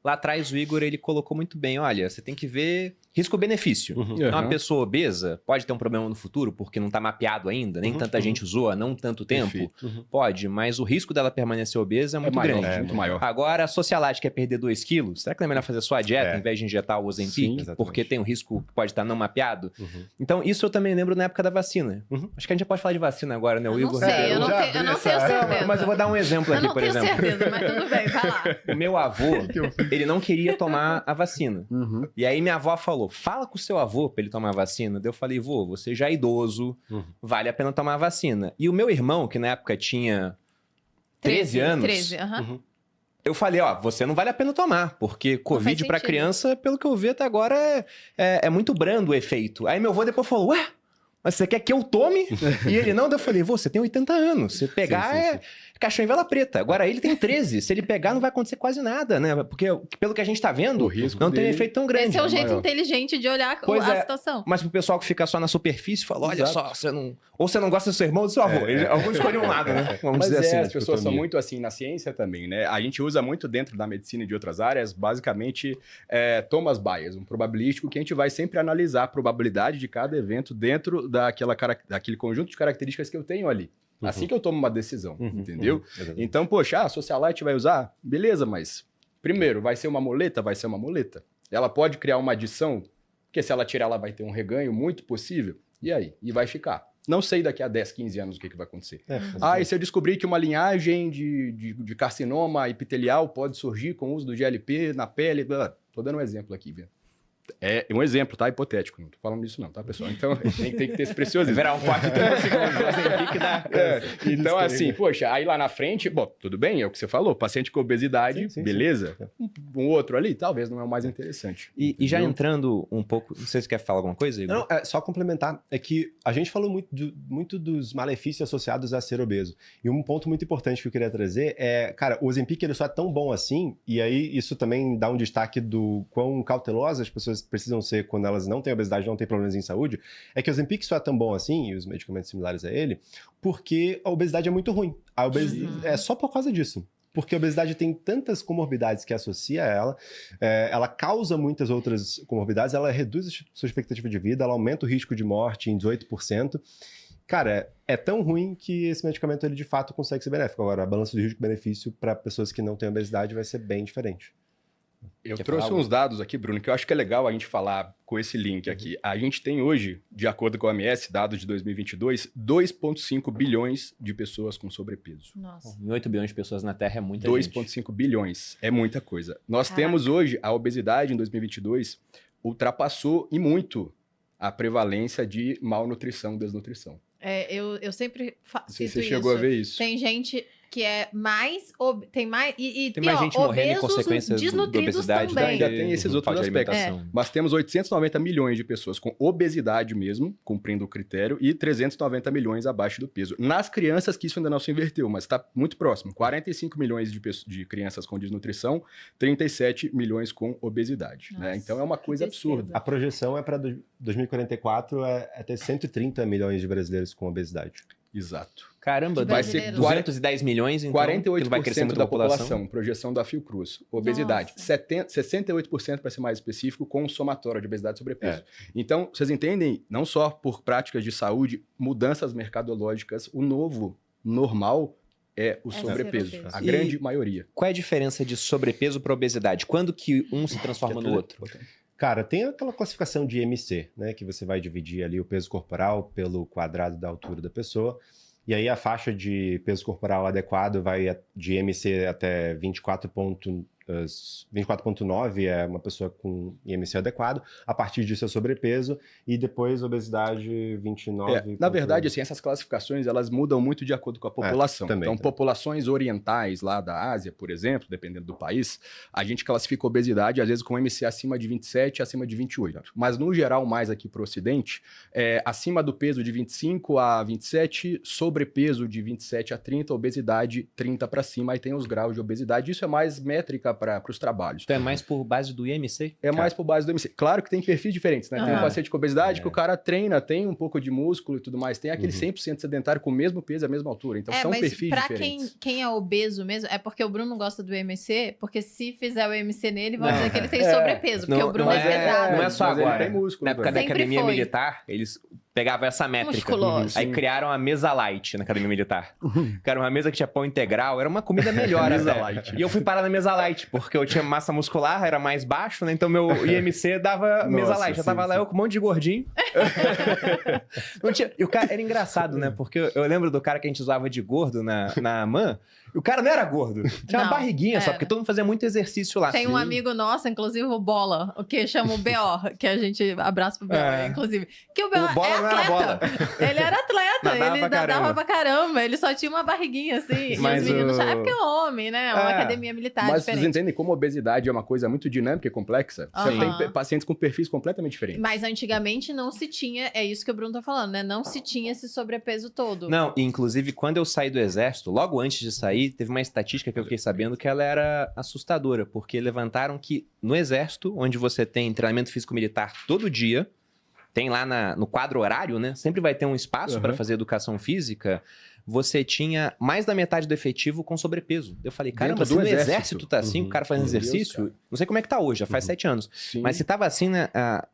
lá atrás o Igor, ele colocou muito bem, olha, você tem que ver risco-benefício. Então, uma pessoa obesa pode ter um problema no futuro, porque não está mapeado ainda, nem tanta gente usou há não tanto tempo. Pode, mas o risco dela permanecer obesa é muito grande. É muito maior. Agora, a socialite quer perder 2 quilos, será que não é melhor fazer só a dieta, em vez de injetar o Ozempic? Porque tem um risco que pode estar não mapeado? Então, isso eu também lembro na época da vacina. Acho que a gente já pode falar de vacina agora, né, o Igor? Não sei, eu não tenho certeza. Mas eu vou dar um exemplo aqui, por exemplo. Eu não tenho certeza, mas tudo bem, vai lá. O meu avô, ele não queria tomar a vacina. E aí minha avó falou, fala com o seu avô pra ele tomar a vacina. Daí eu falei, vô, você já é idoso, vale a pena tomar a vacina. E o meu irmão, que na época tinha 13 anos... 13, Eu falei, ó, você não vale a pena tomar, porque Covid pra criança, pelo que eu vi até agora, é muito brando o efeito. Aí meu avô depois falou, ué, mas você quer que eu tome? E ele não, daí eu falei, você tem 80 anos, se pegar é caixão em vela preta. Agora ele tem 13, se ele pegar não vai acontecer quase nada, né? Porque pelo que a gente tá vendo, não tem efeito tão grande. Esse é o jeito inteligente de olhar a situação. Mas pro pessoal que fica só na superfície, fala, olha só, você não... Ou você não gosta do seu irmão ou do seu avô. Alguns escolhem um lado, né? Vamos dizer assim. As pessoas são muito assim na ciência também, né? A gente usa muito dentro da medicina e de outras áreas, basicamente, Thomas Bayes, um probabilístico, que a gente vai sempre analisar a probabilidade de cada evento dentro daquele conjunto de características que eu tenho ali. Assim que eu tomo uma decisão, entendeu? Então, poxa, a socialite vai usar? Beleza, mas primeiro, vai ser uma muleta? Vai ser uma muleta. Ela pode criar uma adição, porque se ela tirar, ela vai ter um reganho muito possível. E aí? E vai ficar. Não sei daqui a 10, 15 anos o que vai acontecer. E se eu descobrir que uma linhagem de carcinoma epitelial pode surgir com o uso do GLP na pele... Tô dando um exemplo aqui, viu? É um exemplo, tá? Hipotético. Não tô falando isso não, tá, pessoal? Então, tem que ter esse preciosismo. Virar um 4 de 30 segundos. Então, assim, poxa, aí lá na frente, bom, tudo bem, é o que você falou, paciente com obesidade, beleza. Um outro ali, talvez não é o mais interessante. E já entrando um pouco, não sei se você quer falar alguma coisa, Igor? Não, só complementar, é que a gente falou muito dos malefícios associados a ser obeso. E um ponto muito importante que eu queria trazer é, cara, o Ozempic ele só é tão bom assim, e aí isso também dá um destaque do quão cautelosas as pessoas precisam ser quando elas não têm obesidade, não têm problemas em saúde, é que o Ozempic só é tão bom assim, e os medicamentos similares a ele, porque a obesidade é muito ruim. A obesidade é só por causa disso. Porque a obesidade tem tantas comorbidades que associa a ela, ela causa muitas outras comorbidades, ela reduz a sua expectativa de vida, ela aumenta o risco de morte em 18%. Cara, é tão ruim que esse medicamento ele de fato consegue ser benéfico. Agora, a balança de risco-benefício para pessoas que não têm obesidade vai ser bem diferente. Eu trouxe uns dados aqui, Bruno, que eu acho que é legal a gente falar com esse link aqui. A gente tem hoje, de acordo com a OMS, dados de 2022, 2,5 bilhões de pessoas com sobrepeso. Nossa. 8 bilhões de pessoas na Terra é muita gente. 2,5 bilhões, é muita coisa. Nós temos hoje, a obesidade em 2022 ultrapassou e muito a prevalência de malnutrição, desnutrição. Eu sempre cito isso. Você chegou a ver isso? Tem gente que é mais... Tem mais tem mais gente morrendo em consequência da obesidade. Também. Ainda tem esses outros aspectos. Mas temos 890 milhões de pessoas com obesidade mesmo, cumprindo o critério, e 390 milhões abaixo do peso. Nas crianças, que isso ainda não se inverteu, mas está muito próximo. 45 milhões de crianças com desnutrição, 37 milhões com obesidade. Né? Então é uma coisa absurda. A projeção é para 2044 é ter 130 milhões de brasileiros com obesidade. Exato. Caramba, vai ser 210 milhões, então 48% vai crescer muito da população, projeção da Fiocruz. Obesidade, 68% para ser mais específico, com somatório de obesidade e sobrepeso. Então, vocês entendem, não só por práticas de saúde, mudanças mercadológicas, o novo normal é o sobrepeso, a grande maioria. Qual é a diferença de sobrepeso para obesidade? Quando que um se transforma no outro? Cara, tem aquela classificação de IMC, né? Que você vai dividir ali o peso corporal pelo quadrado da altura da pessoa. E aí a faixa de peso corporal adequado vai de IMC até 24,9 é uma pessoa com IMC adequado. A partir disso é sobrepeso. E depois obesidade 29. Na verdade, assim, essas classificações elas mudam muito de acordo com a população. Então, populações orientais lá da Ásia, por exemplo, dependendo do país, a gente classifica obesidade às vezes com IMC acima de 27, acima de 28. Mas no geral, mais aqui para o Ocidente, acima do peso de 25 a 27, sobrepeso de 27 a 30, obesidade 30 para cima. Aí tem os graus de obesidade. Isso é mais métrica para os trabalhos. Então é mais por base do IMC? É mais por base do IMC. Claro que tem perfis diferentes, né? Tem um paciente com obesidade que o cara treina, tem um pouco de músculo e tudo mais. Tem aquele 100% sedentário com o mesmo peso e a mesma altura. Então são perfis diferentes. Pra quem é obeso mesmo, é porque o Bruno gosta do IMC, porque se fizer o IMC nele, vão dizer que ele tem sobrepeso, porque o Bruno é pesado. Não é só agora. Ele tem músculo. Na época da academia militar, eles pegavam essa métrica. Musculoso. Aí criaram a mesa light na academia militar. Era uma mesa que tinha pão integral, era uma comida melhor. Mesa light. E eu fui parar na mesa light, porque eu tinha massa muscular, era mais baixo, né? Então meu IMC dava mesa light. Já tava lá eu com um monte de gordinho. E o cara era engraçado, né? Porque eu lembro do cara que a gente usava de gordo na AMAN. E o cara não era gordo. Tinha uma barriguinha só, porque todo mundo fazia muito exercício lá. Tem um amigo nosso, inclusive o Bola, o que chama o BO, que a gente abraça pro BO, inclusive. Que o BO Bola não era bola. Ele era atleta, Nadava ele nadava pra caramba. Ele só tinha uma barriguinha assim. Mas e os meninos é porque é homem, né? É uma academia militar mas diferente. vocês entendem como a obesidade é uma coisa muito dinâmica e complexa? Você tem pacientes com perfis completamente diferentes. Mas antigamente não se tinha, é isso que o Bruno tá falando, né? Não se tinha esse sobrepeso todo. Não, inclusive quando eu saí do exército, logo antes de sair, teve uma estatística que eu fiquei sabendo que ela era assustadora, porque levantaram que no exército, onde você tem treinamento físico-militar todo dia, tem lá no quadro horário, né? Sempre vai ter um espaço para fazer educação física. Você tinha mais da metade do efetivo com sobrepeso. Eu falei, caramba, se no exército tá assim, o cara fazendo exercício, Deus, não sei como é que tá hoje, já faz 7 anos. Sim. Mas se tava assim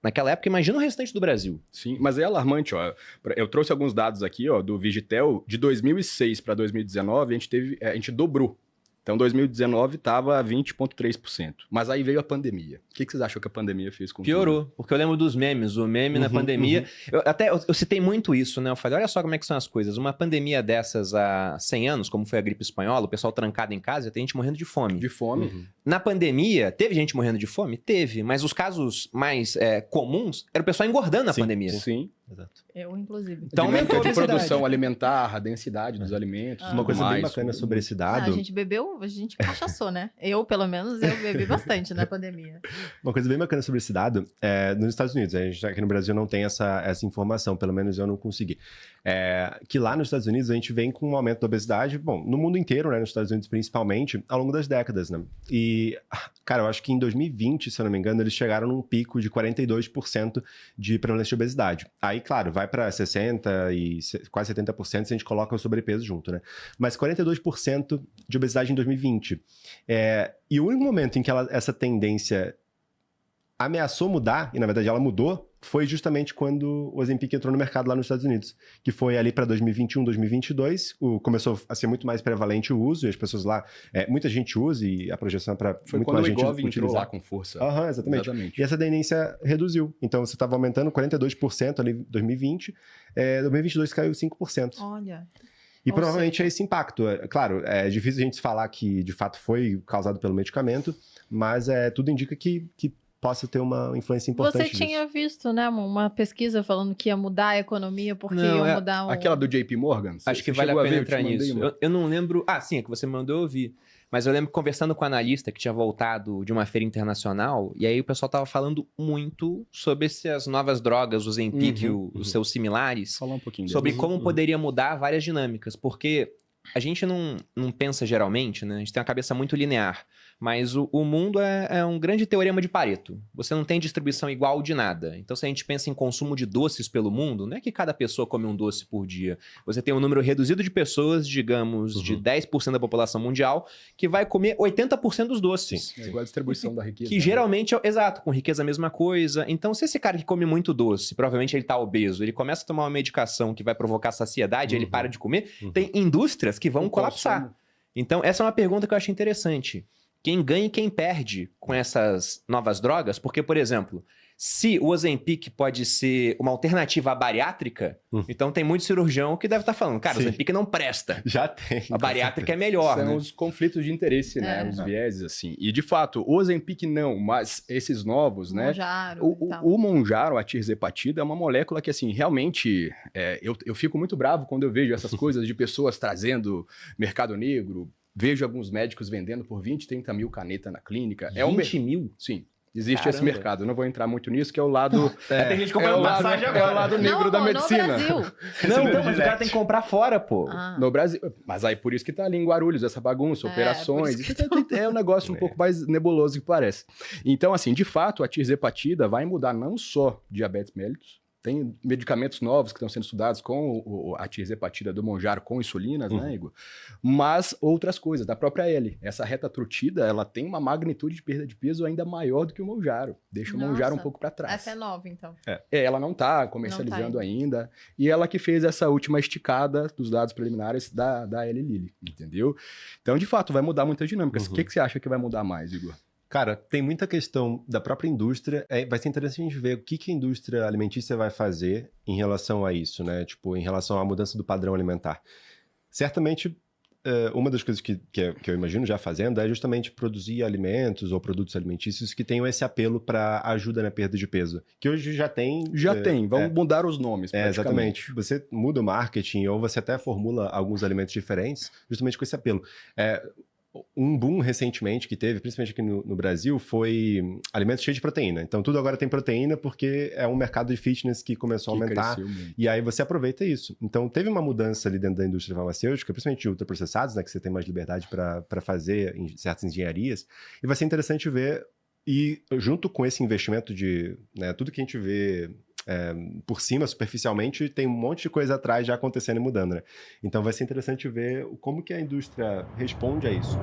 naquela época, imagina o restante do Brasil. Sim, mas é alarmante, ó. Eu trouxe alguns dados aqui, ó, do Vigitel, de 2006 para 2019, a gente dobrou. Então, 2019 estava 20,3%. Mas aí veio a pandemia. O que vocês acham que a pandemia fez com Piorou, porque eu lembro dos memes. O meme na pandemia... Eu citei muito isso, né? Eu falei, olha só como é que são as coisas. Uma pandemia dessas há 100 anos, como foi a gripe espanhola, o pessoal trancado em casa, tem gente morrendo de fome. De fome. Na pandemia, teve gente morrendo de fome? Teve. Mas os casos mais comuns era o pessoal engordando na pandemia. Sim. Exato. Eu, inclusive. Então, aumentou de produção alimentar, a densidade dos alimentos. Uma coisa bem bacana sobre esse dado... A gente bebeu, a gente cachaçou, né? Eu, pelo menos, eu bebi bastante na pandemia. Uma coisa bem bacana sobre esse dado é nos Estados Unidos. A gente aqui no Brasil não tem essa informação, pelo menos eu não consegui. Que lá nos Estados Unidos a gente vem com um aumento da obesidade, bom, no mundo inteiro, né? Nos Estados Unidos principalmente, ao longo das décadas, né? E, cara, eu acho que em 2020, se eu não me engano, eles chegaram num pico de 42% de prevalência de obesidade. Aí, claro, vai para 60% e quase 70% se a gente coloca o sobrepeso junto, né? Mas 42% de obesidade em 2020. E o único momento em que essa tendência ameaçou mudar, e na verdade ela mudou, foi justamente quando o Ozempic entrou no mercado lá nos Estados Unidos, que foi ali para 2021, 2022, começou a ser muito mais prevalente o uso, e as pessoas lá, muita gente usa, e a projeção é para muito mais gente utilizar. Entrou lá com força. Exatamente. E essa tendência reduziu. Então você estava aumentando 42% ali em 2020, 2022 caiu 5%. Olha... E provavelmente é esse impacto. Claro, é difícil a gente falar que de fato foi causado pelo medicamento, mas tudo indica que possa ter uma influência importante. Você tinha visto, né, uma pesquisa falando que ia mudar a economia porque ia mudar Aquela do JP Morgan? Acho que vale a pena entrar nisso. Eu não lembro... sim, é que você mandou eu vi. Mas eu lembro conversando com um analista que tinha voltado de uma feira internacional, e aí o pessoal tava falando muito sobre essas novas drogas, os Ozempic e os seus similares, falar um pouquinho sobre como poderia mudar várias dinâmicas, porque a gente não pensa geralmente, né? A gente tem uma cabeça muito linear, mas o mundo é um grande teorema de Pareto. Você não tem distribuição igual de nada. Então, se a gente pensa em consumo de doces pelo mundo, não é que cada pessoa come um doce por dia. Você tem um número reduzido de pessoas, digamos, de 10% da população mundial, que vai comer 80% dos doces. É igual a distribuição da riqueza. Que geralmente exato, com riqueza a mesma coisa. Então, se esse cara que come muito doce, provavelmente ele tá obeso, ele começa a tomar uma medicação que vai provocar saciedade, ele para de comer, tem indústrias que vão colapsar. Então, essa é uma pergunta que eu acho interessante. Quem ganha e quem perde com essas novas drogas? Porque, por exemplo, se o Ozempic pode ser uma alternativa à bariátrica, então tem muito cirurgião que deve estar falando, cara, o Ozempic não presta. Já tem. A bariátrica é melhor, São né? os conflitos de interesse, né? Os vieses, assim. E, de fato, o Ozempic não, mas esses novos, né? O Mounjaro, a tirzepatida, é uma molécula que, assim, realmente... eu fico muito bravo quando eu vejo essas coisas de pessoas trazendo mercado negro. Vejo alguns médicos vendendo por 20, 30 mil caneta na clínica. 20 mil? Sim. Existe esse Caramba. mercado. Eu não vou entrar muito nisso, que é o lado... Tem gente comprando o lado, passagem é agora. o lado negro Não, da amor, medicina. no Brasil. Não, então, mas o cara tem que comprar fora, pô. Ah. No Brasil. Mas aí por isso que tá ali em Guarulhos, essa bagunça, operações. por isso É um negócio um pouco mais nebuloso que parece. Então, assim, de fato, a tirzepatida vai mudar não só diabetes mellitus, tem medicamentos novos que estão sendo estudados com a tirzepatida do Mounjaro com insulinas, né, Igor? Mas outras coisas, da própria L. Essa retatrutida, ela tem uma magnitude de perda de peso ainda maior do que o Mounjaro. Deixa o Mounjaro um Nossa. pouco para trás. Essa é nova, então. Ela não está comercializando ainda. E ela que fez essa última esticada dos dados preliminares da Eli Lilly, entendeu? Então, de fato, vai mudar muitas dinâmicas. O que você acha que vai mudar mais, Igor? Cara, tem muita questão da própria indústria. Vai ser interessante ver o que a indústria alimentícia vai fazer em relação a isso, né? Tipo, em relação à mudança do padrão alimentar. Certamente, uma das coisas que eu imagino já fazendo é justamente produzir alimentos ou produtos alimentícios que tenham esse apelo para ajuda na perda de peso. Que hoje já tem. Vamos mudar os nomes, praticamente. Exatamente. Você muda o marketing ou você até formula alguns alimentos diferentes justamente com esse apelo. Um boom recentemente que teve, principalmente aqui no Brasil, foi alimentos cheios de proteína. Então, tudo agora tem proteína porque é um mercado de fitness que começou a aumentar. E aí você aproveita isso. Então, teve uma mudança ali dentro da indústria farmacêutica, principalmente de ultraprocessados, né, que você tem mais liberdade para fazer em certas engenharias. E vai ser interessante ver, e junto com esse investimento de tudo que a gente vê por cima, superficialmente, tem um monte de coisa atrás já acontecendo e mudando, né? Então vai ser interessante ver como que a indústria responde a isso.